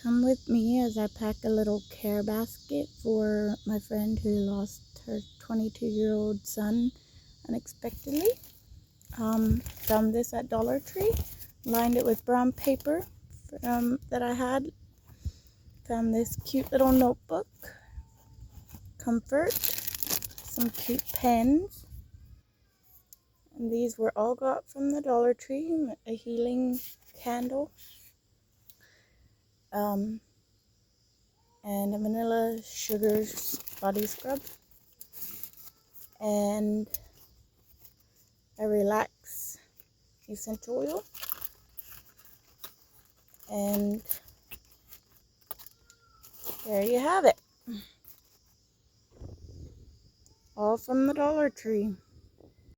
Come with me as I pack a little care basket for my friend who lost her 22-year-old son unexpectedly. Found this at Dollar Tree, lined it with brown paper that I had. Found this cute little notebook, comfort, some cute pens, and these were all got from the Dollar Tree. A healing candle, and a vanilla sugar body scrub, and a relax essential oil, and there you have it, all from the Dollar Tree.